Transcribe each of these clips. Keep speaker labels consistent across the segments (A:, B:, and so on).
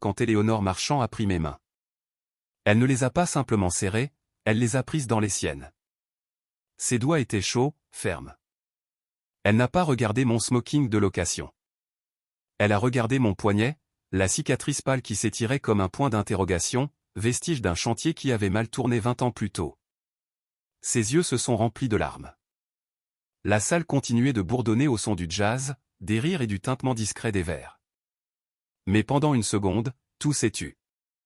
A: quand Éléonore Marchand a pris mes mains. Elle ne les a pas simplement serrées, elle les a prises dans les siennes. Ses doigts étaient chauds, fermes. Elle n'a pas regardé mon smoking de location. Elle a regardé mon poignet, la cicatrice pâle qui s'étirait comme un point d'interrogation, vestige d'un chantier qui avait mal tourné 20 ans plus tôt. Ses yeux se sont remplis de larmes. La salle continuait de bourdonner au son du jazz, des rires et du tintement discret des verres. Mais pendant une seconde, tout s'est tu.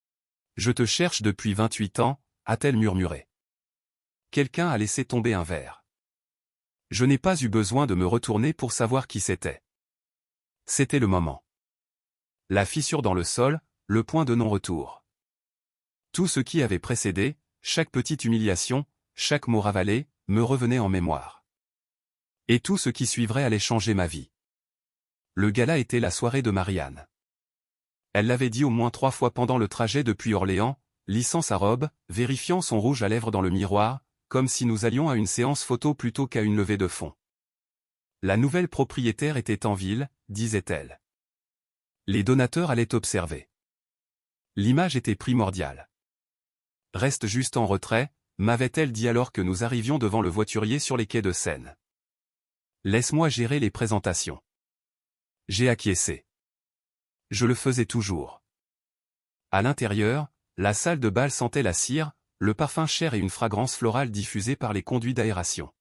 A: « Je te cherche depuis 28 ans, a-t-elle murmuré. Quelqu'un a laissé tomber un verre. Je n'ai pas eu besoin de me retourner pour savoir qui c'était. C'était le moment. La fissure dans le sol, le point de non-retour. Tout ce qui avait précédé, chaque petite humiliation, chaque mot ravalé, me revenait en mémoire. Et tout ce qui suivrait allait changer ma vie. Le gala était la soirée de Marianne. Elle l'avait dit au moins 3 fois pendant le trajet depuis Orléans, lissant sa robe, vérifiant son rouge à lèvres dans le miroir, comme si nous allions à une séance photo plutôt qu'à une levée de fonds. La nouvelle propriétaire était en ville, disait-elle. Les donateurs allaient observer. L'image était primordiale. Reste juste en retrait, m'avait-elle dit alors que nous arrivions devant le voiturier sur les quais de Seine. Laisse-moi gérer les présentations. J'ai acquiescé. Je le faisais toujours. À l'intérieur, la salle de bal sentait la cire, le parfum cher et une fragrance florale diffusée par les conduits d'aération.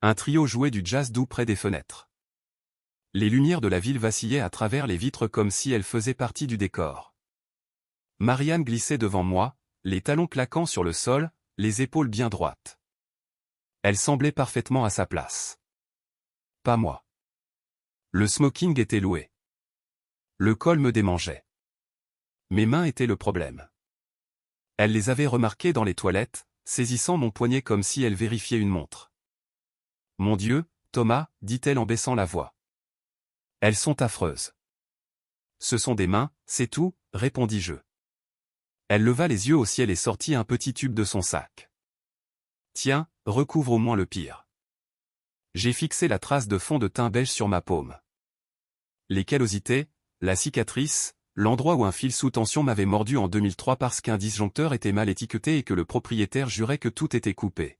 A: Un trio jouait du jazz doux près des fenêtres. Les lumières de la ville vacillaient à travers les vitres comme si elles faisaient partie du décor. Marianne glissait devant moi, les talons claquant sur le sol, les épaules bien droites. Elle semblait parfaitement à sa place. Pas moi. Le smoking était loué. Le col me démangeait. Mes mains étaient le problème. Elle les avait remarquées dans les toilettes, saisissant mon poignet comme si elle vérifiait une montre. « Mon Dieu, Thomas, dit-elle en baissant la voix. Elles sont affreuses. Ce sont des mains, c'est tout, répondis-je. Elle leva les yeux au ciel et sortit un petit tube de son sac. Tiens, recouvre au moins le pire. J'ai fixé la trace de fond de teint beige sur ma paume. Les callosités, la cicatrice, l'endroit où un fil sous tension m'avait mordu en 2003 parce qu'un disjoncteur était mal étiqueté et que le propriétaire jurait que tout était coupé.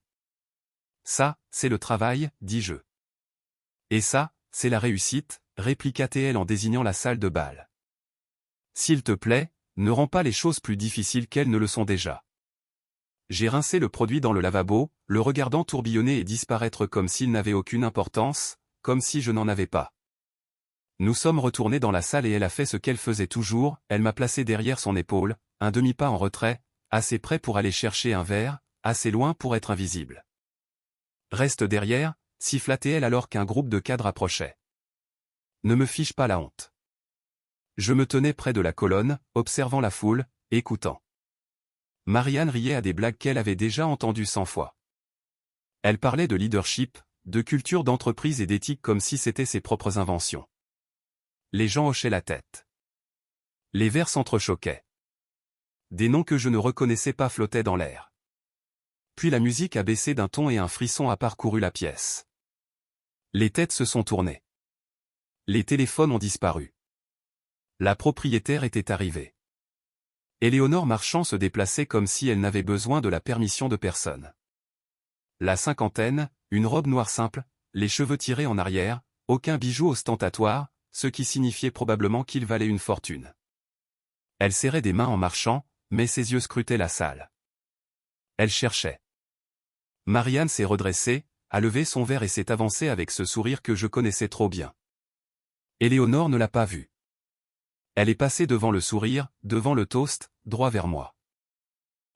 A: Ça, c'est le travail, dis-je. Et ça, c'est la réussite, répliqua TL en désignant la salle de bal. S'il te plaît, ne rends pas les choses plus difficiles qu'elles ne le sont déjà. J'ai rincé le produit dans le lavabo, le regardant tourbillonner et disparaître comme s'il n'avait aucune importance, comme si je n'en avais pas. Nous sommes retournés dans la salle et elle a fait ce qu'elle faisait toujours, elle m'a placé derrière son épaule, un demi-pas en retrait, assez près pour aller chercher un verre, assez loin pour être invisible. Reste derrière, siffla-t-elle alors qu'un groupe de cadres approchait. Ne me fiche pas la honte. Je me tenais près de la colonne, observant la foule, écoutant. Marianne riait à des blagues qu'elle avait déjà entendues 100 fois. Elle parlait de leadership, de culture d'entreprise et d'éthique comme si c'était ses propres inventions. Les gens hochaient la tête. Les verres s'entrechoquaient. Des noms que je ne reconnaissais pas flottaient dans l'air. Puis la musique a baissé d'un ton et un frisson a parcouru la pièce. Les têtes se sont tournées. Les téléphones ont disparu. La propriétaire était arrivée. Éléonore Marchand se déplaçait comme si elle n'avait besoin de la permission de personne. La cinquantaine, une robe noire simple, les cheveux tirés en arrière, aucun bijou ostentatoire, ce qui signifiait probablement qu'il valait une fortune. Elle serrait des mains en marchant, mais ses yeux scrutaient la salle. Elle cherchait. Marianne s'est redressée, a levé son verre et s'est avancée avec ce sourire que je connaissais trop bien. Éléonore ne l'a pas vu. Elle est passée devant le sourire, devant le toast, droit vers moi.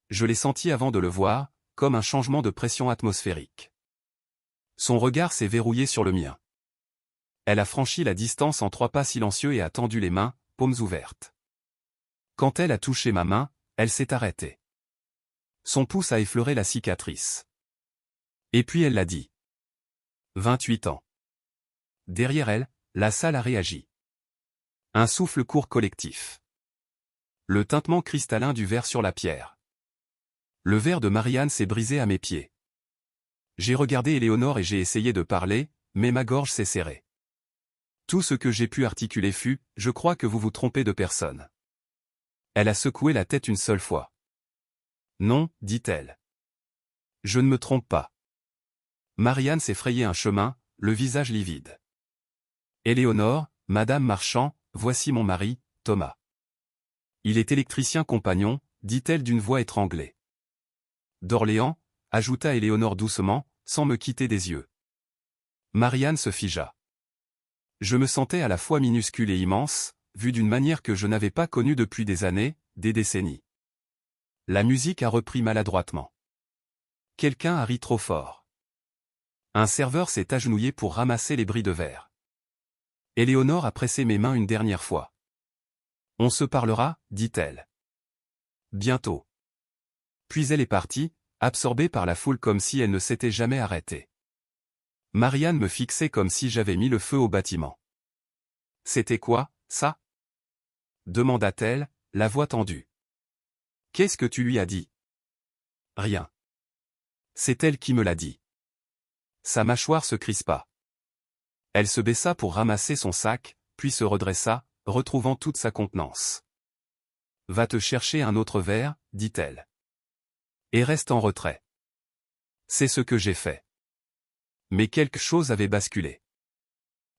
A: Je l'ai senti avant de le voir, comme un changement de pression atmosphérique. Son regard s'est verrouillé sur le mien. Elle a franchi la distance en 3 pas silencieux et a tendu les mains, paumes ouvertes. Quand elle a touché ma main, elle s'est arrêtée. Son pouce a effleuré la cicatrice. Et puis elle l'a dit. 28 ans. Derrière elle, la salle a réagi. Un souffle court collectif. Le tintement cristallin du verre sur la pierre. Le verre de Marianne s'est brisé à mes pieds. J'ai regardé Éléonore et j'ai essayé de parler, mais ma gorge s'est serrée. Tout ce que j'ai pu articuler fut « Je crois que vous vous trompez de personne. Elle a secoué la tête une seule fois. Non, dit-elle. Je ne me trompe pas. Marianne s'est frayé un chemin, le visage livide. Éléonore, Madame Marchand, voici mon mari, Thomas. Il est électricien compagnon, dit-elle d'une voix étranglée. D'Orléans, ajouta Éléonore doucement, sans me quitter des yeux. Marianne se figea. Je me sentais à la fois minuscule et immense, vu d'une manière que je n'avais pas connue depuis des années, des décennies. La musique a repris maladroitement. Quelqu'un a ri trop fort. Un serveur s'est agenouillé pour ramasser les bris de verre. Éléonore a pressé mes mains une dernière fois. On se parlera, dit-elle. Bientôt. Puis elle est partie, absorbée par la foule comme si elle ne s'était jamais arrêtée. Marianne me fixait comme si j'avais mis le feu au bâtiment. C'était quoi, ça? Demanda-t-elle, la voix tendue. Qu'est-ce que tu lui as dit? Rien. C'est elle qui me l'a dit. Sa mâchoire se crispa. Elle se baissa pour ramasser son sac, puis se redressa, retrouvant toute sa contenance. Va te chercher un autre verre, dit-elle. Et reste en retrait. C'est ce que j'ai fait. Mais quelque chose avait basculé.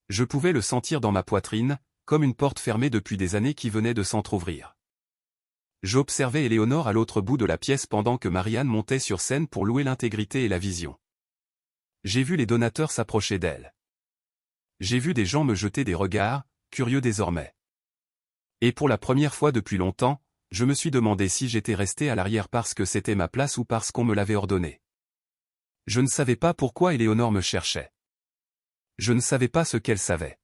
A: Je pouvais le sentir dans ma poitrine, comme une porte fermée depuis des années qui venait de s'entr'ouvrir. J'observais Éléonore à l'autre bout de la pièce pendant que Marianne montait sur scène pour louer l'intégrité et la vision. J'ai vu les donateurs s'approcher d'elle. J'ai vu des gens me jeter des regards, curieux désormais. Et pour la première fois depuis longtemps, je me suis demandé si j'étais resté à l'arrière parce que c'était ma place ou parce qu'on me l'avait ordonné. Je ne savais pas pourquoi Éléonore me cherchait. Je ne savais pas ce qu'elle savait.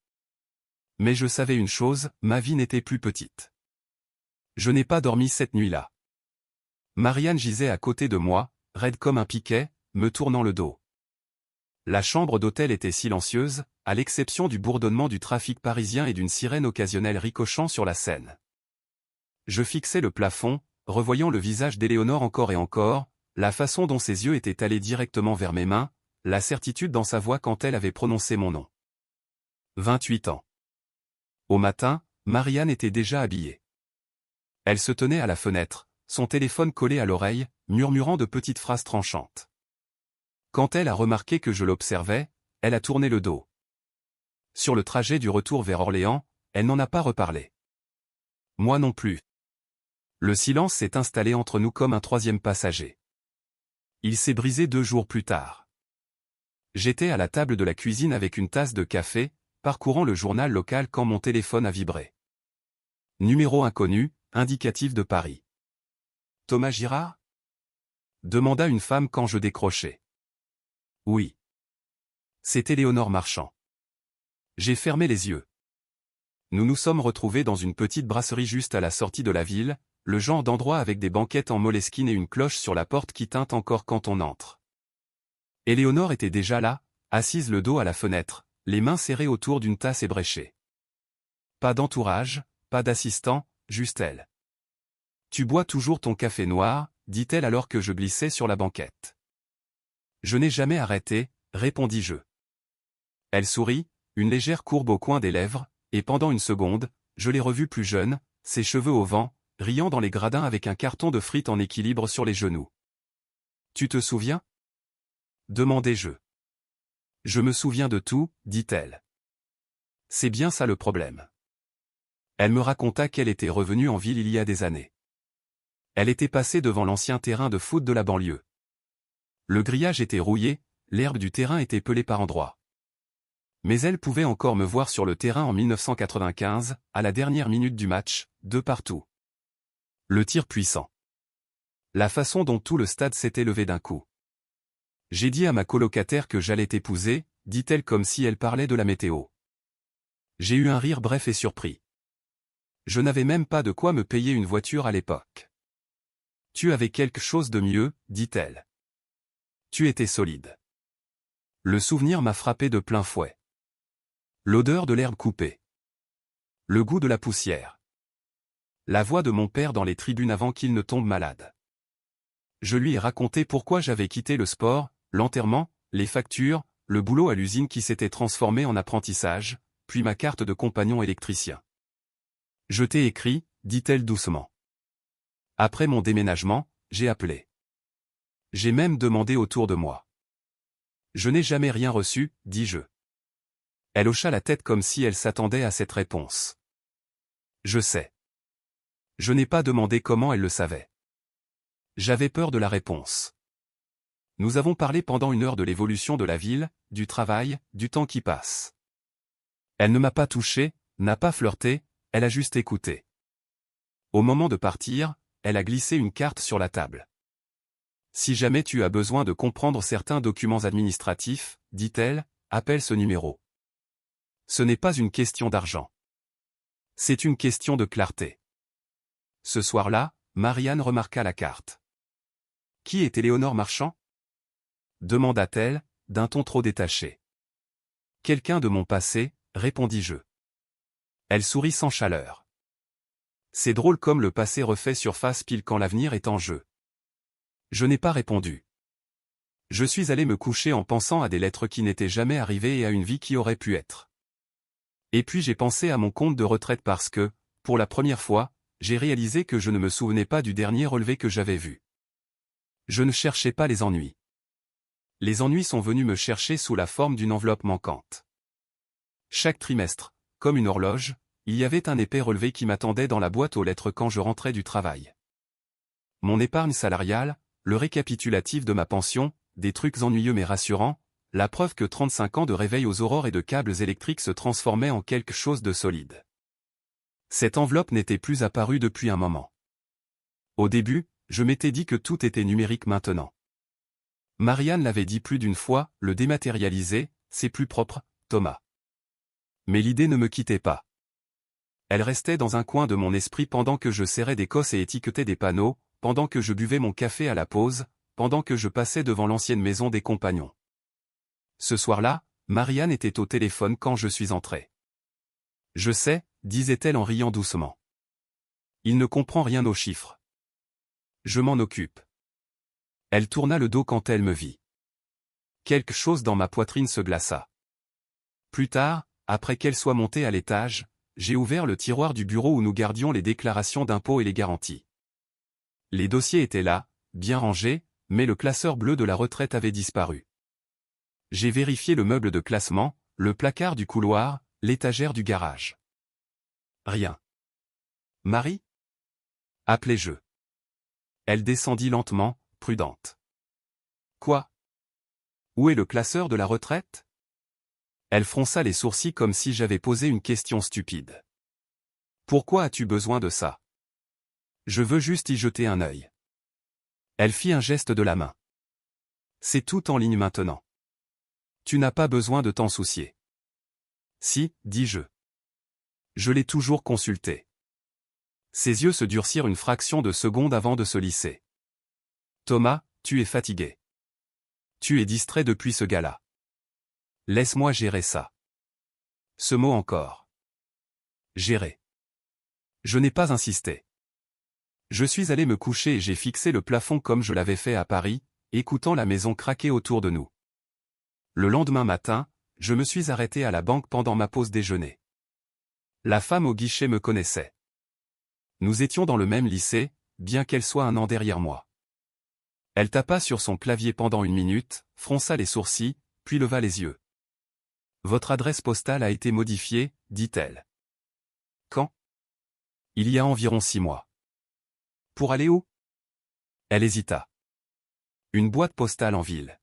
A: Mais je savais une chose, ma vie n'était plus petite. Je n'ai pas dormi cette nuit-là. Marianne gisait à côté de moi, raide comme un piquet, me tournant le dos. La chambre d'hôtel était silencieuse, à l'exception du bourdonnement du trafic parisien et d'une sirène occasionnelle ricochant sur la Seine. Je fixais le plafond, revoyant le visage d'Éléonore encore et encore, la façon dont ses yeux étaient allés directement vers mes mains, la certitude dans sa voix quand elle avait prononcé mon nom. 28 ans. Au matin, Marianne était déjà habillée. Elle se tenait à la fenêtre, son téléphone collé à l'oreille, murmurant de petites phrases tranchantes. Quand elle a remarqué que je l'observais, elle a tourné le dos. Sur le trajet du retour vers Orléans, elle n'en a pas reparlé. Moi non plus. Le silence s'est installé entre nous comme un troisième passager. Il s'est brisé 2 jours plus tard. J'étais à la table de la cuisine avec une tasse de café, parcourant le journal local quand mon téléphone a vibré. Numéro inconnu, indicatif de Paris. Thomas Girard? Demanda une femme quand je décrochai. Oui. C'est Éléonore Marchand. J'ai fermé les yeux. Nous nous sommes retrouvés dans une petite brasserie juste à la sortie de la ville, le genre d'endroit avec des banquettes en moleskine et une cloche sur la porte qui tinte encore quand on entre. Éléonore était déjà là, assise le dos à la fenêtre, les mains serrées autour d'une tasse ébréchée. Pas d'entourage, pas d'assistant, juste elle. Tu bois toujours ton café noir, dit-elle alors que je glissais sur la banquette. Je n'ai jamais arrêté, répondis-je. Elle sourit, une légère courbe au coin des lèvres, et pendant une seconde, je l'ai revue plus jeune, ses cheveux au vent, riant dans les gradins avec un carton de frites en équilibre sur les genoux. Tu te souviens? Demandai-je. Je me souviens de tout, dit-elle. C'est bien ça le problème. Elle me raconta qu'elle était revenue en ville il y a des années. Elle était passée devant l'ancien terrain de foot de la banlieue. Le grillage était rouillé, l'herbe du terrain était pelée par endroits. Mais elle pouvait encore me voir sur le terrain en 1995, à la dernière minute du match, de partout. Le tir puissant. La façon dont tout le stade s'était levé d'un coup. J'ai dit à ma colocataire que j'allais t'épouser, dit-elle comme si elle parlait de la météo. J'ai eu un rire bref et surpris. Je n'avais même pas de quoi me payer une voiture à l'époque. Tu avais quelque chose de mieux, dit-elle. Tu étais solide. Le souvenir m'a frappé de plein fouet. L'odeur de l'herbe coupée. Le goût de la poussière. La voix de mon père dans les tribunes avant qu'il ne tombe malade. Je lui ai raconté pourquoi j'avais quitté le sport, l'enterrement, les factures, le boulot à l'usine qui s'était transformé en apprentissage, puis ma carte de compagnon électricien. Je t'ai écrit, dit-elle doucement. Après mon déménagement, j'ai appelé. J'ai même demandé autour de moi. Je n'ai jamais rien reçu, dis-je. Elle hocha la tête comme si elle s'attendait à cette réponse. Je sais. Je n'ai pas demandé comment elle le savait. J'avais peur de la réponse. Nous avons parlé pendant 1 heure de l'évolution de la ville, du travail, du temps qui passe. Elle ne m'a pas touché, n'a pas flirté, elle a juste écouté. Au moment de partir, elle a glissé une carte sur la table. Si jamais tu as besoin de comprendre certains documents administratifs, dit-elle, appelle ce numéro. Ce n'est pas une question d'argent. C'est une question de clarté. Ce soir-là, Marianne remarqua la carte. Qui est Éléonore Marchand? Demanda-t-elle, d'un ton trop détaché. Quelqu'un de mon passé, répondis-je. Elle sourit sans chaleur. C'est drôle comme le passé refait surface pile quand l'avenir est en jeu. Je n'ai pas répondu. Je suis allé me coucher en pensant à des lettres qui n'étaient jamais arrivées et à une vie qui aurait pu être. Et puis j'ai pensé à mon compte de retraite parce que, pour la première fois, j'ai réalisé que je ne me souvenais pas du dernier relevé que j'avais vu. Je ne cherchais pas les ennuis. Les ennuis sont venus me chercher sous la forme d'une enveloppe manquante. Chaque trimestre, comme une horloge, il y avait un épais relevé qui m'attendait dans la boîte aux lettres quand je rentrais du travail. Mon épargne salariale, le récapitulatif de ma pension, des trucs ennuyeux mais rassurants, la preuve que 35 ans de réveil aux aurores et de câbles électriques se transformaient en quelque chose de solide. Cette enveloppe n'était plus apparue depuis un moment. Au début, je m'étais dit que tout était numérique maintenant. Marianne l'avait dit plus d'une fois, le dématérialiser, c'est plus propre, Thomas. Mais l'idée ne me quittait pas. Elle restait dans un coin de mon esprit pendant que je serrais des cosses et étiquetais des panneaux, pendant que je buvais mon café à la pause, pendant que je passais devant l'ancienne maison des compagnons. Ce soir-là, Marianne était au téléphone quand je suis entré. Je sais, disait-elle en riant doucement. Il ne comprend rien aux chiffres. Je m'en occupe. Elle tourna le dos quand elle me vit. Quelque chose dans ma poitrine se glaça. Plus tard, après qu'elle soit montée à l'étage, j'ai ouvert le tiroir du bureau où nous gardions les déclarations d'impôts et les garanties. Les dossiers étaient là, bien rangés, mais le classeur bleu de la retraite avait disparu. J'ai vérifié le meuble de classement, le placard du couloir, l'étagère du garage. Rien. Marie? Appelai-je. Elle descendit lentement, prudente. Quoi? Où est le classeur de la retraite? Elle fronça les sourcils comme si j'avais posé une question stupide. Pourquoi as-tu besoin de ça? Je veux juste y jeter un œil. Elle fit un geste de la main. C'est tout en ligne maintenant. Tu n'as pas besoin de t'en soucier. Si, dis-je. Je l'ai toujours consulté. Ses yeux se durcirent une fraction de seconde avant de se lisser. Thomas, tu es fatigué. Tu es distrait depuis ce gars-là. Laisse-moi gérer ça. Ce mot encore. Gérer. Je n'ai pas insisté. Je suis allé me coucher et j'ai fixé le plafond comme je l'avais fait à Paris, écoutant la maison craquer autour de nous. Le lendemain matin, je me suis arrêté à la banque pendant ma pause déjeuner. La femme au guichet me connaissait. Nous étions dans le même lycée, bien qu'elle soit un an derrière moi. Elle tapa sur son clavier pendant 1 minute, fronça les sourcils, puis leva les yeux. Votre adresse postale a été modifiée, dit-elle. Quand? Il y a environ 6 mois. Pour aller où? Elle hésita. Une boîte postale en ville.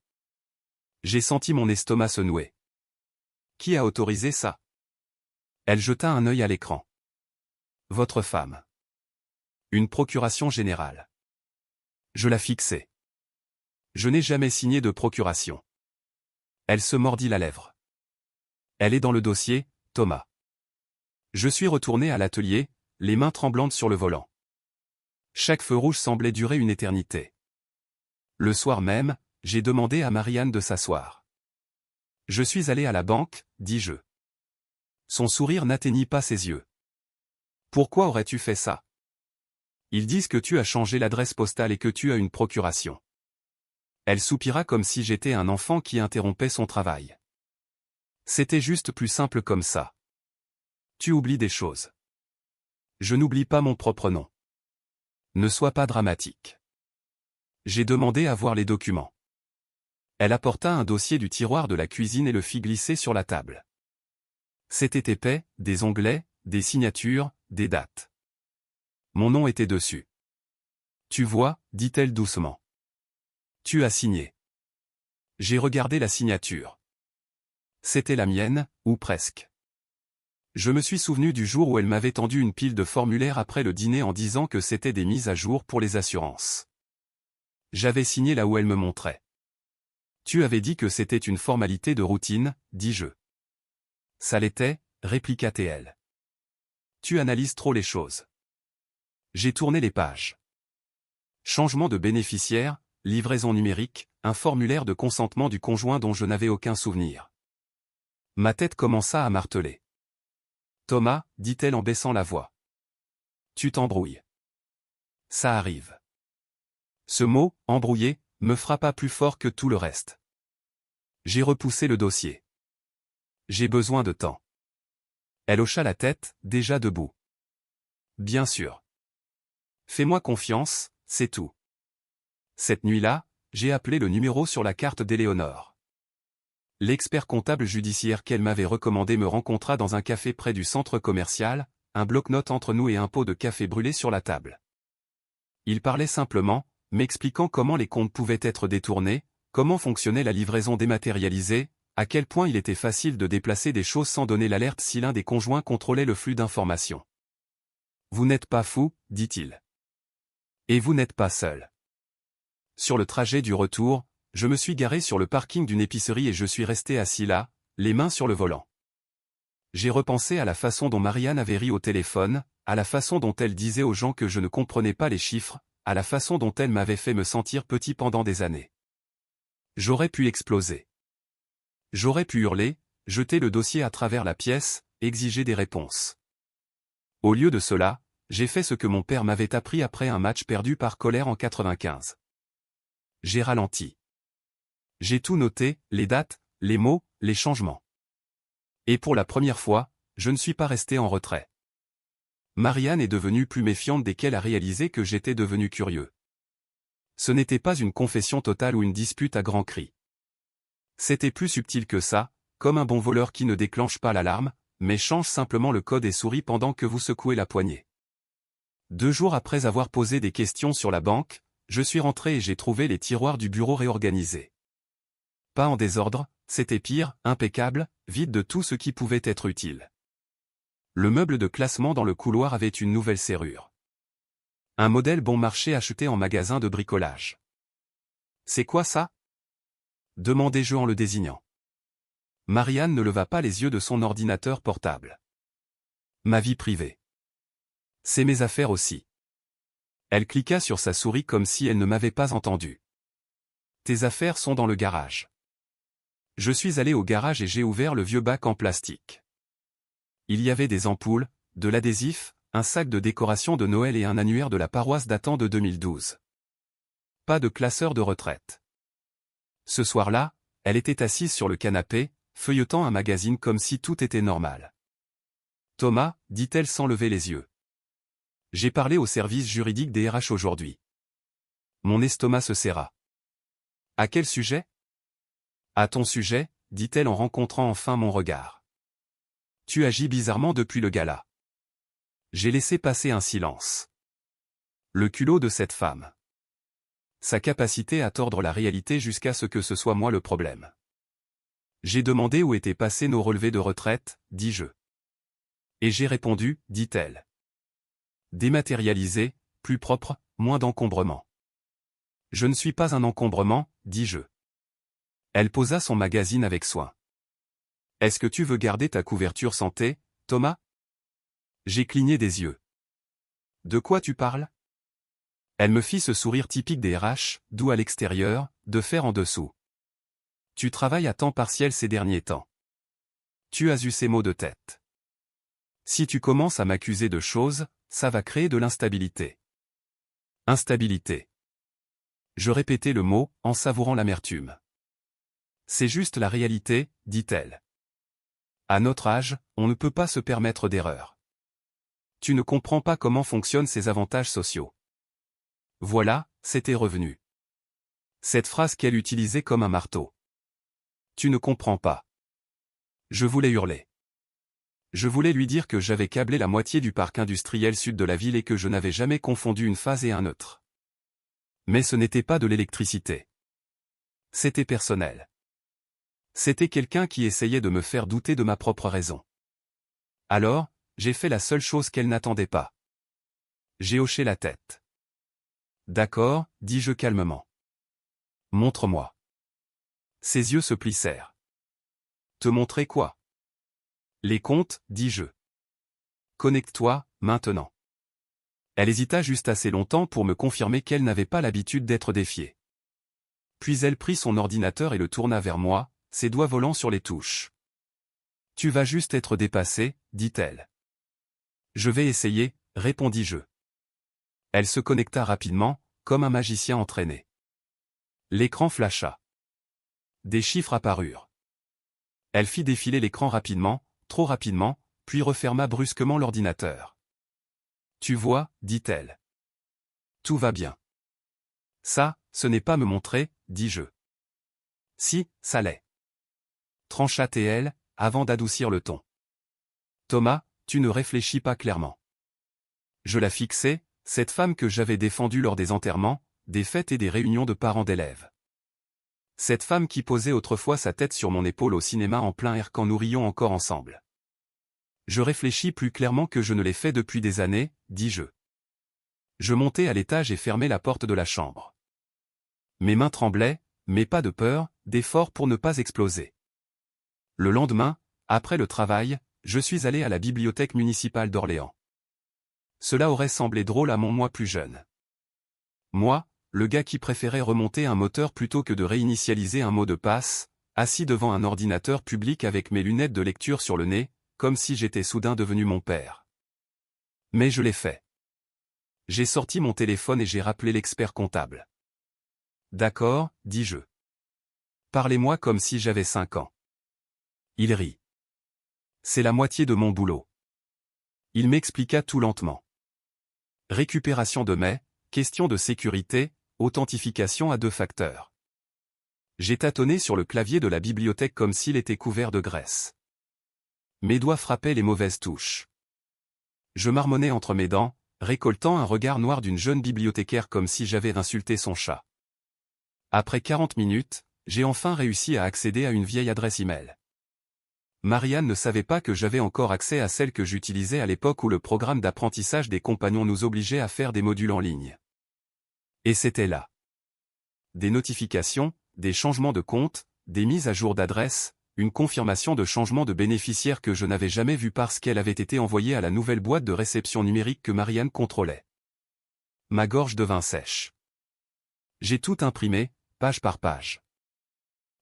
A: J'ai senti mon estomac se nouer. Qui a autorisé ça? Elle jeta un œil à l'écran. Votre femme. Une procuration générale. Je la fixai. Je n'ai jamais signé de procuration. Elle se mordit la lèvre. Elle est dans le dossier, Thomas. Je suis retourné à l'atelier, les mains tremblantes sur le volant. Chaque feu rouge semblait durer une éternité. Le soir même, j'ai demandé à Marianne de s'asseoir. Je suis allé à la banque, dis-je. Son sourire n'atteignit pas ses yeux. Pourquoi aurais-tu fait ça? Ils disent que tu as changé l'adresse postale et que tu as une procuration. Elle soupira comme si j'étais un enfant qui interrompait son travail. C'était juste plus simple comme ça. Tu oublies des choses. Je n'oublie pas mon propre nom. Ne sois pas dramatique. J'ai demandé à voir les documents. Elle apporta un dossier du tiroir de la cuisine et le fit glisser sur la table. C'était épais, des onglets, des signatures, des dates. Mon nom était dessus. Tu vois, dit-elle doucement. Tu as signé. J'ai regardé la signature. C'était la mienne, ou presque. Je me suis souvenu du jour où elle m'avait tendu une pile de formulaires après le dîner en disant que c'était des mises à jour pour les assurances. J'avais signé là où elle me montrait. Tu avais dit que c'était une formalité de routine, dis-je. Ça l'était, répliqua TL. Tu analyses trop les choses. J'ai tourné les pages. Changement de bénéficiaire, livraison numérique, un formulaire de consentement du conjoint dont je n'avais aucun souvenir. Ma tête commença à marteler. Thomas, dit-elle en baissant la voix. Tu t'embrouilles. Ça arrive. Ce mot, embrouillé, me frappa plus fort que tout le reste. J'ai repoussé le dossier. J'ai besoin de temps. Elle hocha la tête, déjà debout. Bien sûr. Fais-moi confiance, c'est tout. Cette nuit-là, j'ai appelé le numéro sur la carte d'Éléonore. L'expert comptable judiciaire qu'elle m'avait recommandé me rencontra dans un café près du centre commercial, un bloc-notes entre nous et un pot de café brûlé sur la table. Il parlait simplement, m'expliquant comment les comptes pouvaient être détournés, comment fonctionnait la livraison dématérialisée, à quel point il était facile de déplacer des choses sans donner l'alerte si l'un des conjoints contrôlait le flux d'informations. Vous n'êtes pas fou, dit-il. Et vous n'êtes pas seul. Sur le trajet du retour, je me suis garé sur le parking d'une épicerie et je suis resté assis là, les mains sur le volant. J'ai repensé à la façon dont Marianne avait ri au téléphone, à la façon dont elle disait aux gens que je ne comprenais pas les chiffres, à la façon dont elle m'avait fait me sentir petit pendant des années. J'aurais pu exploser. J'aurais pu hurler, jeter le dossier à travers la pièce, exiger des réponses. Au lieu de cela, j'ai fait ce que mon père m'avait appris après un match perdu par colère en 95. J'ai ralenti. J'ai tout noté, les dates, les mots, les changements. Et pour la première fois, je ne suis pas resté en retrait. Marianne est devenue plus méfiante dès qu'elle a réalisé que j'étais devenu curieux. Ce n'était pas une confession totale ou une dispute à grands cris. C'était plus subtil que ça, comme un bon voleur qui ne déclenche pas l'alarme, mais change simplement le code et sourit pendant que vous secouez la poignée. 2 jours après avoir posé des questions sur la banque, je suis rentré et j'ai trouvé les tiroirs du bureau réorganisés. Pas en désordre, c'était pire, impeccable, vide de tout ce qui pouvait être utile. Le meuble de classement dans le couloir avait une nouvelle serrure. Un modèle bon marché acheté en magasin de bricolage. C'est quoi ça? Demandai-je en le désignant. Marianne ne leva pas les yeux de son ordinateur portable. Ma vie privée. C'est mes affaires aussi. Elle cliqua sur sa souris comme si elle ne m'avait pas entendu. Tes affaires sont dans le garage. Je suis allé au garage et j'ai ouvert le vieux bac en plastique. Il y avait des ampoules, de l'adhésif, un sac de décoration de Noël et un annuaire de la paroisse datant de 2012. Pas de classeur de retraite. Ce soir-là, elle était assise sur le canapé, feuilletant un magazine comme si tout était normal. Thomas, dit-elle sans lever les yeux. J'ai parlé au service juridique des RH aujourd'hui. Mon estomac se serra. À quel sujet? À ton sujet, dit-elle en rencontrant enfin mon regard. Tu agis bizarrement depuis le gala. J'ai laissé passer un silence. Le culot de cette femme. Sa capacité à tordre la réalité jusqu'à ce que ce soit moi le problème. J'ai demandé où étaient passés nos relevés de retraite, dis-je. Et j'ai répondu, dit-elle. Dématérialisé, plus propre, moins d'encombrement. Je ne suis pas un encombrement, dis-je. Elle posa son magazine avec soin. Est-ce que tu veux garder ta couverture santé, Thomas? J'ai cligné des yeux. De quoi tu parles? Elle me fit ce sourire typique des RH, doux à l'extérieur, de fer en dessous. Tu travailles à temps partiel ces derniers temps. Tu as eu ces maux de tête. Si tu commences à m'accuser de choses, ça va créer de l'instabilité. Instabilité. Je répétais le mot, en savourant l'amertume. C'est juste la réalité, dit-elle. À notre âge, on ne peut pas se permettre d'erreur. Tu ne comprends pas comment fonctionnent ces avantages sociaux. Voilà, c'était revenu. Cette phrase qu'elle utilisait comme un marteau. Tu ne comprends pas. Je voulais hurler. Je voulais lui dire que j'avais câblé la moitié du parc industriel sud de la ville et que je n'avais jamais confondu une phase et un autre. Mais ce n'était pas de l'électricité. C'était personnel. C'était quelqu'un qui essayait de me faire douter de ma propre raison. Alors, j'ai fait la seule chose qu'elle n'attendait pas. J'ai hoché la tête. D'accord, dis-je calmement. Montre-moi. Ses yeux se plissèrent. Te montrer quoi? Les comptes, dis-je. Connecte-toi, maintenant. Elle hésita juste assez longtemps pour me confirmer qu'elle n'avait pas l'habitude d'être défiée. Puis elle prit son ordinateur et le tourna vers moi, ses doigts volant sur les touches. Tu vas juste être dépassé, dit-elle. Je vais essayer, répondis-je. Elle se connecta rapidement, comme un magicien entraîné. L'écran flasha. Des chiffres apparurent. Elle fit défiler l'écran rapidement, trop rapidement, puis referma brusquement l'ordinateur. Tu vois, dit-elle. Tout va bien. Ça, ce n'est pas me montrer, dis-je. Si, ça l'est. Trancha-t-elle, avant d'adoucir le ton. Thomas, tu ne réfléchis pas clairement. Je la fixais, cette femme que j'avais défendue lors des enterrements, des fêtes et des réunions de parents d'élèves. Cette femme qui posait autrefois sa tête sur mon épaule au cinéma en plein air quand nous rions encore ensemble. Je réfléchis plus clairement que je ne l'ai fait depuis des années, dis-je. Je montai à l'étage et fermai la porte de la chambre. Mes mains tremblaient, mais pas de peur, d'effort pour ne pas exploser. Le lendemain, après le travail, je suis allé à la bibliothèque municipale d'Orléans. Cela aurait semblé drôle à mon moi plus jeune. Moi, le gars qui préférait remonter un moteur plutôt que de réinitialiser un mot de passe, assis devant un ordinateur public avec mes lunettes de lecture sur le nez, comme si j'étais soudain devenu mon père. Mais je l'ai fait. J'ai sorti mon téléphone et j'ai rappelé l'expert comptable. D'accord, dis-je. Parlez-moi comme si j'avais 5 ans. Il rit. C'est la moitié de mon boulot. Il m'expliqua tout lentement. Récupération de mai, question de sécurité, authentification à 2 facteurs. J'ai tâtonné sur le clavier de la bibliothèque comme s'il était couvert de graisse. Mes doigts frappaient les mauvaises touches. Je marmonnais entre mes dents, récoltant un regard noir d'une jeune bibliothécaire comme si j'avais insulté son chat. Après 40 minutes, j'ai enfin réussi à accéder à une vieille adresse email. Marianne ne savait pas que j'avais encore accès à celle que j'utilisais à l'époque où le programme d'apprentissage des compagnons nous obligeait à faire des modules en ligne. Et c'était là. Des notifications, des changements de compte, des mises à jour d'adresse, une confirmation de changement de bénéficiaire que je n'avais jamais vue parce qu'elle avait été envoyée à la nouvelle boîte de réception numérique que Marianne contrôlait. Ma gorge devint sèche. J'ai tout imprimé, page par page.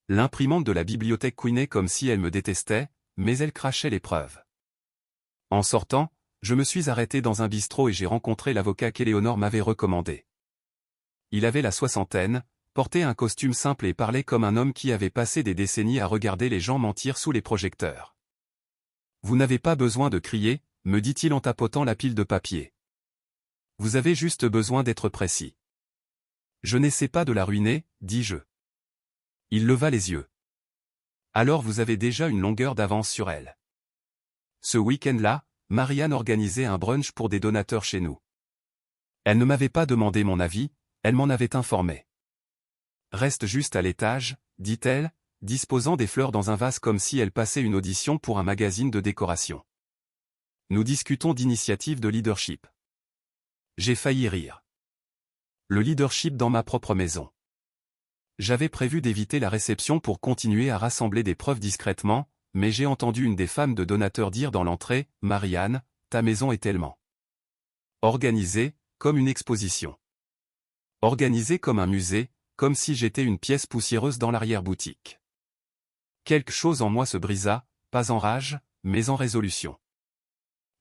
A: L'imprimante de la bibliothèque couinait comme si elle me détestait, mais elle crachait les preuves. En sortant, je me suis arrêté dans un bistrot et j'ai rencontré l'avocat qu'Éléonore m'avait recommandé. Il avait la soixantaine, portait un costume simple et parlait comme un homme qui avait passé des décennies à regarder les gens mentir sous les projecteurs. Vous n'avez pas besoin de crier, me dit-il en tapotant la pile de papier. Vous avez juste besoin d'être précis. Je n'essaie pas de la ruiner, dis-je. Il leva les yeux. Alors vous avez déjà une longueur d'avance sur elle. Ce week-end-là, Marianne organisait un brunch pour des donateurs chez nous. Elle ne m'avait pas demandé mon avis, elle m'en avait informé. Reste juste à l'étage, dit-elle, disposant des fleurs dans un vase comme si elle passait une audition pour un magazine de décoration. Nous discutons d'initiatives de leadership. J'ai failli rire. Le leadership dans ma propre maison. J'avais prévu d'éviter la réception pour continuer à rassembler des preuves discrètement, mais j'ai entendu une des femmes de donateurs dire dans l'entrée, « Marianne, ta maison est tellement organisée, comme une exposition. Organisée comme un musée, comme si j'étais une pièce poussiéreuse dans l'arrière-boutique. » Quelque chose en moi se brisa, pas en rage, mais en résolution.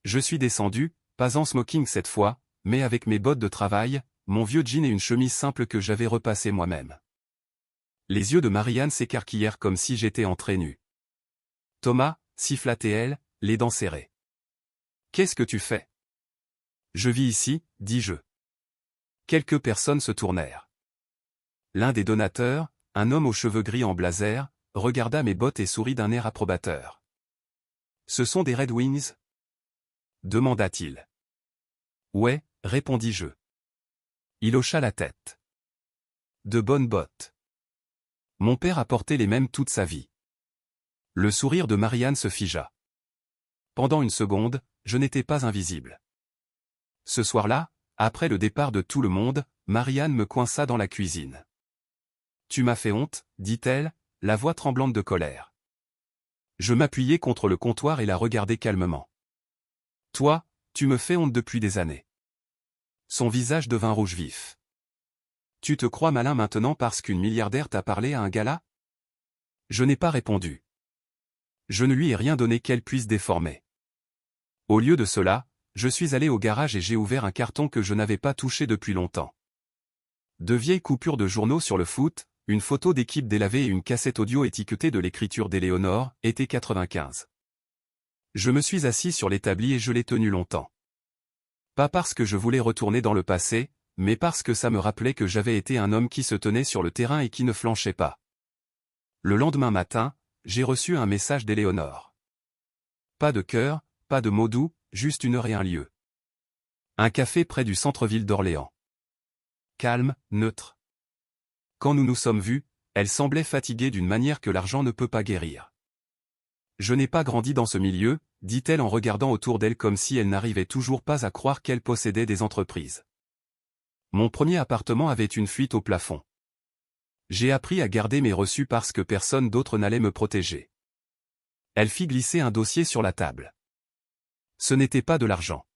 A: Je suis descendu, pas en smoking cette fois, mais avec mes bottes de travail, mon vieux jean et une chemise simple que j'avais repassée moi-même. Les yeux de Marianne s'écarquillèrent comme si j'étais entré nu. « Thomas, siffla-t-elle, les dents serrées. Qu'est-ce que tu fais ? Je vis ici, dis-je. Quelques personnes se tournèrent. L'un des donateurs, un homme aux cheveux gris en blazer, regarda mes bottes et sourit d'un air approbateur. « Ce sont des Red Wings ?» demanda-t-il. « Ouais, répondis-je. » Il hocha la tête. « De bonnes bottes. Mon père a porté les mêmes toute sa vie. » Le sourire de Marianne se figea. Pendant une seconde, je n'étais pas invisible. Ce soir-là, après le départ de tout le monde, Marianne me coinça dans la cuisine. « Tu m'as fait honte, dit-elle, la voix tremblante de colère. Je m'appuyai contre le comptoir et la regardai calmement. « Toi, tu me fais honte depuis des années. » Son visage devint rouge vif. « Tu te crois malin maintenant parce qu'une milliardaire t'a parlé à un gala ?» Je n'ai pas répondu. Je ne lui ai rien donné qu'elle puisse déformer. Au lieu de cela, je suis allé au garage et j'ai ouvert un carton que je n'avais pas touché depuis longtemps. De vieilles coupures de journaux sur le foot, une photo d'équipe délavée et une cassette audio étiquetée de l'écriture d'Éléonore, été 95. Je me suis assis sur l'établi et je l'ai tenu longtemps. Pas parce que je voulais retourner dans le passé, mais parce que ça me rappelait que j'avais été un homme qui se tenait sur le terrain et qui ne flanchait pas. Le lendemain matin, j'ai reçu un message d'Éléonore. Pas de cœur, pas de mots doux, juste une heure et un lieu. Un café près du centre-ville d'Orléans. Calme, neutre. Quand nous nous sommes vus, elle semblait fatiguée d'une manière que l'argent ne peut pas guérir. Je n'ai pas grandi dans ce milieu, dit-elle en regardant autour d'elle comme si elle n'arrivait toujours pas à croire qu'elle possédait des entreprises. Mon premier appartement avait une fuite au plafond. J'ai appris à garder mes reçus parce que personne d'autre n'allait me protéger. Elle fit glisser un dossier sur la table. Ce n'était pas de l'argent.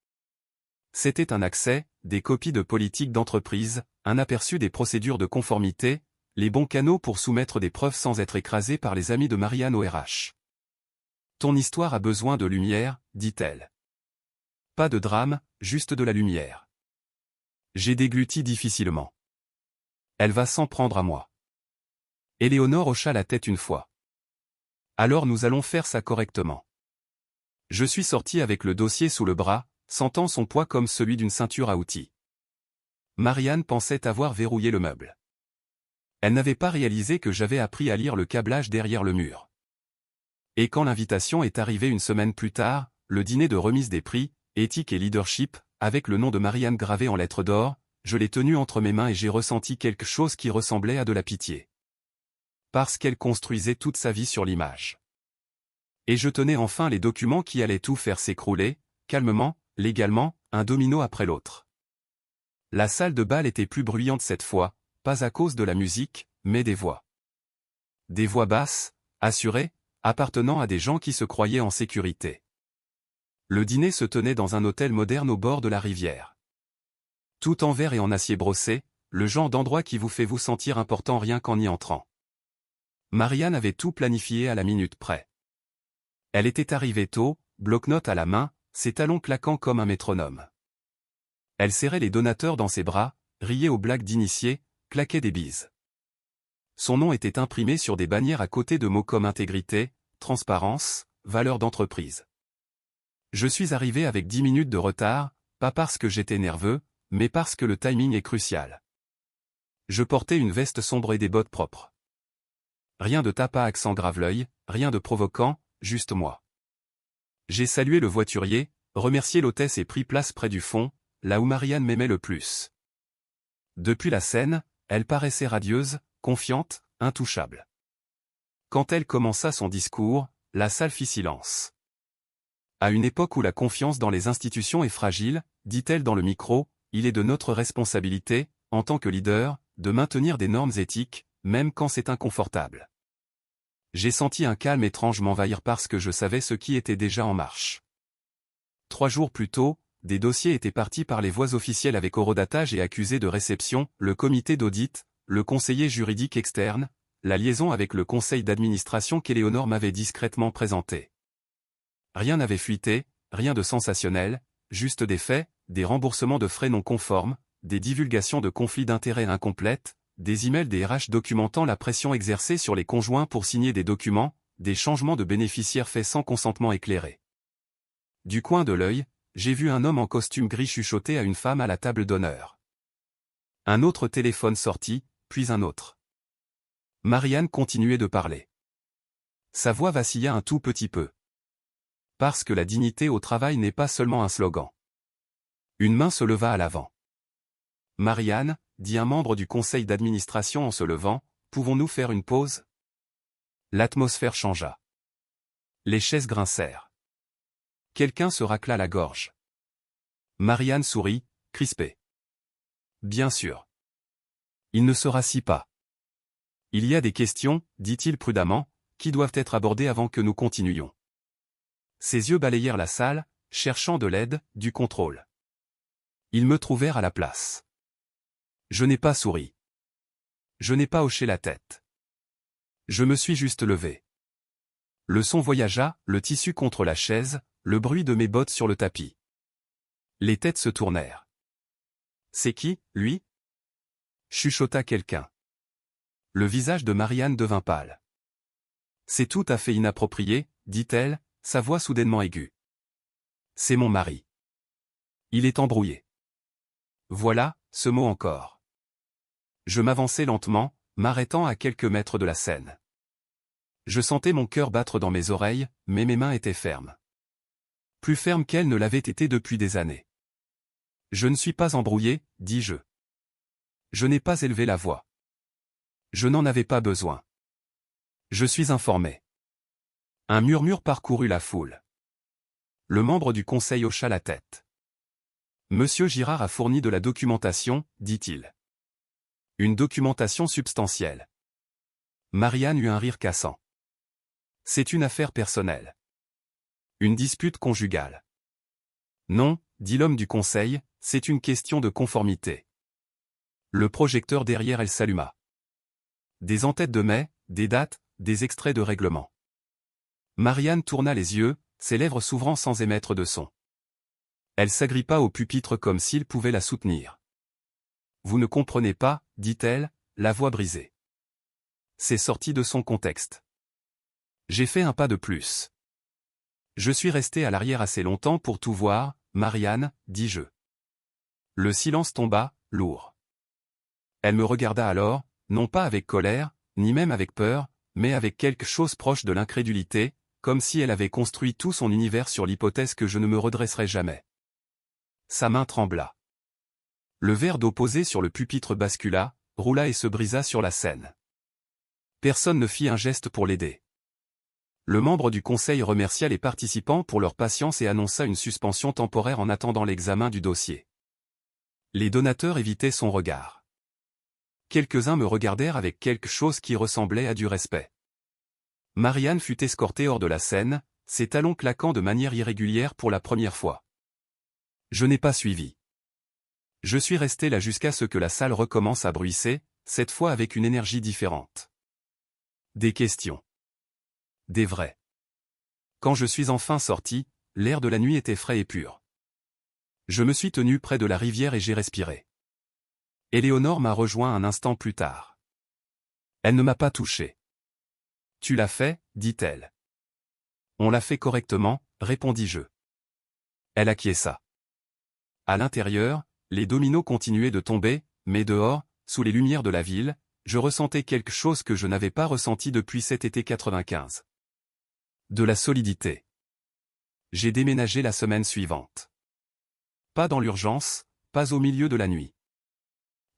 A: C'était un accès, des copies de politique d'entreprise, un aperçu des procédures de conformité, les bons canaux pour soumettre des preuves sans être écrasé par les amis de Marianne au RH. Ton histoire a besoin de lumière, dit-elle. Pas de drame, juste de la lumière. J'ai dégluti difficilement. Elle va s'en prendre à moi. Éléonore hocha la tête une fois. Alors nous allons faire ça correctement. Je suis sorti avec le dossier sous le bras, sentant son poids comme celui d'une ceinture à outils. Marianne pensait avoir verrouillé le meuble. Elle n'avait pas réalisé que j'avais appris à lire le câblage derrière le mur. Et quand l'invitation est arrivée une semaine plus tard, le dîner de remise des prix, éthique et leadership, avec le nom de Marianne gravé en lettres d'or, je l'ai tenu entre mes mains et j'ai ressenti quelque chose qui ressemblait à de la pitié. Parce qu'elle construisait toute sa vie sur l'image. Et je tenais enfin les documents qui allaient tout faire s'écrouler, calmement, légalement, un domino après l'autre. La salle de bal était plus bruyante cette fois, pas à cause de la musique, mais des voix. Des voix basses, assurées, appartenant à des gens qui se croyaient en sécurité. Le dîner se tenait dans un hôtel moderne au bord de la rivière. Tout en verre et en acier brossé, le genre d'endroit qui vous fait vous sentir important rien qu'en y entrant. Marianne avait tout planifié à la minute près. Elle était arrivée tôt, bloc-notes à la main, ses talons claquant comme un métronome. Elle serrait les donateurs dans ses bras, riait aux blagues d'initiés, claquait des bises. Son nom était imprimé sur des bannières à côté de mots comme intégrité, transparence, valeur d'entreprise. Je suis arrivé avec 10 minutes de retard, pas parce que j'étais nerveux, mais parce que le timing est crucial. Je portais une veste sombre et des bottes propres. Rien de tape à accent grave-l'œil, rien de provoquant, juste moi. J'ai salué le voiturier, remercié l'hôtesse et pris place près du fond, là où Marianne m'aimait le plus. Depuis la scène, elle paraissait radieuse, confiante, intouchable. Quand elle commença son discours, la salle fit silence. À une époque où la confiance dans les institutions est fragile, dit-elle dans le micro, il est de notre responsabilité, en tant que leader, de maintenir des normes éthiques, même quand c'est inconfortable. J'ai senti un calme étrange m'envahir parce que je savais ce qui était déjà en marche. 3 jours plus tôt, des dossiers étaient partis par les voies officielles avec horodatage et accusés de réception, le comité d'audit, le conseiller juridique externe, la liaison avec le conseil d'administration qu'Éléonore m'avait discrètement présenté. Rien n'avait fuité, rien de sensationnel, juste des faits, des remboursements de frais non conformes, des divulgations de conflits d'intérêts incomplètes, des emails des RH documentant la pression exercée sur les conjoints pour signer des documents, des changements de bénéficiaires faits sans consentement éclairé. Du coin de l'œil, j'ai vu un homme en costume gris chuchoter à une femme à la table d'honneur. Un autre téléphone sortit, puis un autre. Marianne continuait de parler. Sa voix vacilla un tout petit peu. Parce que la dignité au travail n'est pas seulement un slogan. Une main se leva à l'avant. Marianne, dit un membre du conseil d'administration en se levant, pouvons-nous faire une pause? L'atmosphère changea. Les chaises grincèrent. Quelqu'un se racla la gorge. Marianne sourit, crispée. Bien sûr. Il ne se rassit pas. Il y a des questions, dit-il prudemment, qui doivent être abordées avant que nous continuions. Ses yeux balayèrent la salle, cherchant de l'aide, du contrôle. Ils me trouvèrent à la place. Je n'ai pas souri. Je n'ai pas hoché la tête. Je me suis juste levé. Le son voyagea, le tissu contre la chaise, le bruit de mes bottes sur le tapis. Les têtes se tournèrent. C'est qui, lui? Chuchota quelqu'un. Le visage de Marianne devint pâle. C'est tout à fait inapproprié, dit-elle, sa voix soudainement aiguë. C'est mon mari. Il est embrouillé. Voilà, ce mot encore. Je m'avançai lentement, m'arrêtant à quelques mètres de la scène. Je sentais mon cœur battre dans mes oreilles, mais mes mains étaient fermes. Plus fermes qu'elles ne l'avaient été depuis des années. Je ne suis pas embrouillé, dis-je. Je n'ai pas élevé la voix. Je n'en avais pas besoin. Je suis informé. Un murmure parcourut la foule. Le membre du conseil hocha la tête. Monsieur Girard a fourni de la documentation, dit-il. Une documentation substantielle. Marianne eut un rire cassant. C'est une affaire personnelle. Une dispute conjugale. Non, dit l'homme du conseil, c'est une question de conformité. Le projecteur derrière elle s'alluma. Des en-têtes de mai, des dates, des extraits de règlement. Marianne tourna les yeux, ses lèvres s'ouvrant sans émettre de son. Elle s'agrippa au pupitre comme s'il pouvait la soutenir. Vous ne comprenez pas, dit-elle, la voix brisée. C'est sorti de son contexte. J'ai fait un pas de plus. Je suis resté à l'arrière assez longtemps pour tout voir, Marianne, dis-je. Le silence tomba, lourd. Elle me regarda alors, non pas avec colère, ni même avec peur, mais avec quelque chose proche de l'incrédulité, comme si elle avait construit tout son univers sur l'hypothèse que je ne me redresserais jamais. Sa main trembla. Le verre d'eau posé sur le pupitre bascula, roula et se brisa sur la scène. Personne ne fit un geste pour l'aider. Le membre du conseil remercia les participants pour leur patience et annonça une suspension temporaire en attendant l'examen du dossier. Les donateurs évitaient son regard. Quelques-uns me regardèrent avec quelque chose qui ressemblait à du respect. Marianne fut escortée hors de la scène, ses talons claquant de manière irrégulière pour la première fois. Je n'ai pas suivi. Je suis resté là jusqu'à ce que la salle recommence à bruisser, cette fois avec une énergie différente. Des questions. Des vrais. Quand je suis enfin sorti, l'air de la nuit était frais et pur. Je me suis tenu près de la rivière et j'ai respiré. Éléonore m'a rejoint un instant plus tard. Elle ne m'a pas touché. Tu l'as fait, dit-elle. On l'a fait correctement, répondis-je. Elle acquiesça. À l'intérieur, les dominos continuaient de tomber, mais dehors, sous les lumières de la ville, je ressentais quelque chose que je n'avais pas ressenti depuis cet été 95. De la solidité. J'ai déménagé la semaine suivante. Pas dans l'urgence, pas au milieu de la nuit.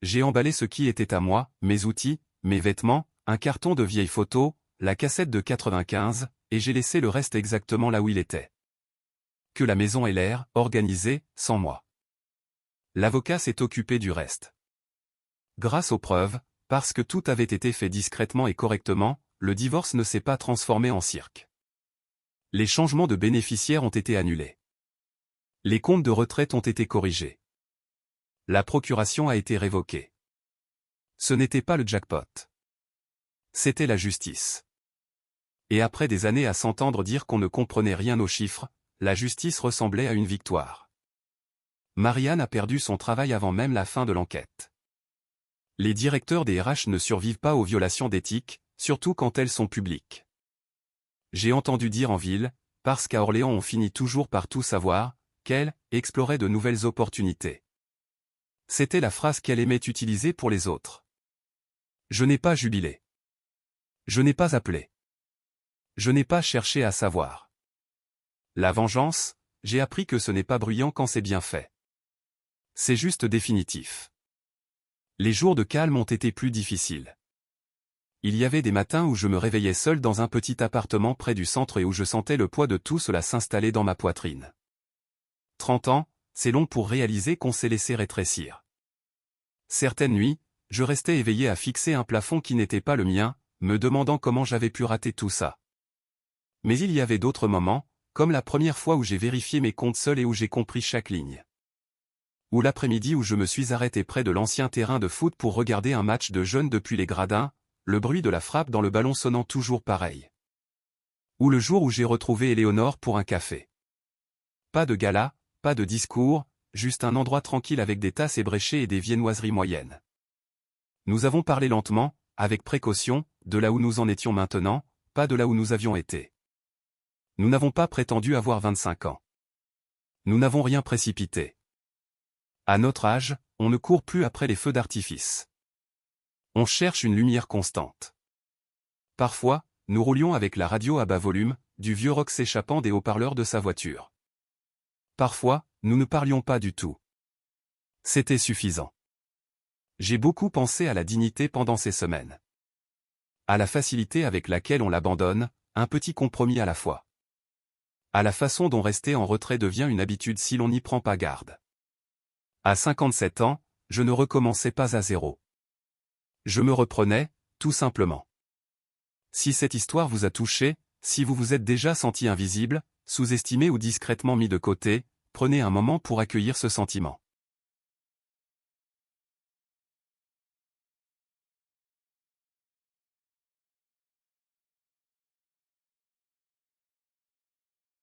A: J'ai emballé ce qui était à moi, mes outils, mes vêtements, un carton de vieilles photos, la cassette de 95, et j'ai laissé le reste exactement là où il était. Que la maison ait l'air, organisée, sans moi. L'avocat s'est occupé du reste. Grâce aux preuves, parce que tout avait été fait discrètement et correctement, le divorce ne s'est pas transformé en cirque. Les changements de bénéficiaires ont été annulés. Les comptes de retraite ont été corrigés. La procuration a été révoquée. Ce n'était pas le jackpot. C'était la justice. Et après des années à s'entendre dire qu'on ne comprenait rien aux chiffres, la justice ressemblait à une victoire. Marianne a perdu son travail avant même la fin de l'enquête. Les directeurs des RH ne survivent pas aux violations d'éthique, surtout quand elles sont publiques. J'ai entendu dire en ville, parce qu'à Orléans on finit toujours par tout savoir, qu'elle explorait de nouvelles opportunités. C'était la phrase qu'elle aimait utiliser pour les autres. Je n'ai pas jubilé. Je n'ai pas appelé. Je n'ai pas cherché à savoir. La vengeance, j'ai appris que ce n'est pas bruyant quand c'est bien fait. C'est juste définitif. Les jours de calme ont été plus difficiles. Il y avait des matins où je me réveillais seul dans un petit appartement près du centre et où je sentais le poids de tout cela s'installer dans ma poitrine. 30 ans, c'est long pour réaliser qu'on s'est laissé rétrécir. Certaines nuits, je restais éveillé à fixer un plafond qui n'était pas le mien, me demandant comment j'avais pu rater tout ça. Mais il y avait d'autres moments, comme la première fois où j'ai vérifié mes comptes seul et où j'ai compris chaque ligne. Ou l'après-midi où je me suis arrêté près de l'ancien terrain de foot pour regarder un match de jeunes depuis les gradins, le bruit de la frappe dans le ballon sonnant toujours pareil. Ou le jour où j'ai retrouvé Éléonore pour un café. Pas de gala, pas de discours, juste un endroit tranquille avec des tasses ébréchées et des viennoiseries moyennes. Nous avons parlé lentement, avec précaution, de là où nous en étions maintenant, pas de là où nous avions été. Nous n'avons pas prétendu avoir 25 ans. Nous n'avons rien précipité. À notre âge, on ne court plus après les feux d'artifice. On cherche une lumière constante. Parfois, nous roulions avec la radio à bas volume, du vieux rock s'échappant des haut-parleurs de sa voiture. Parfois, nous ne parlions pas du tout. C'était suffisant. J'ai beaucoup pensé à la dignité pendant ces semaines. À la facilité avec laquelle on l'abandonne, un petit compromis à la fois. À la façon dont rester en retrait devient une habitude si l'on n'y prend pas garde. À 57 ans, je ne recommençais pas à zéro. Je me reprenais, tout simplement. Si cette histoire vous a touché, si vous vous êtes déjà senti invisible, sous-estimé ou discrètement mis de côté, prenez un moment pour accueillir ce sentiment.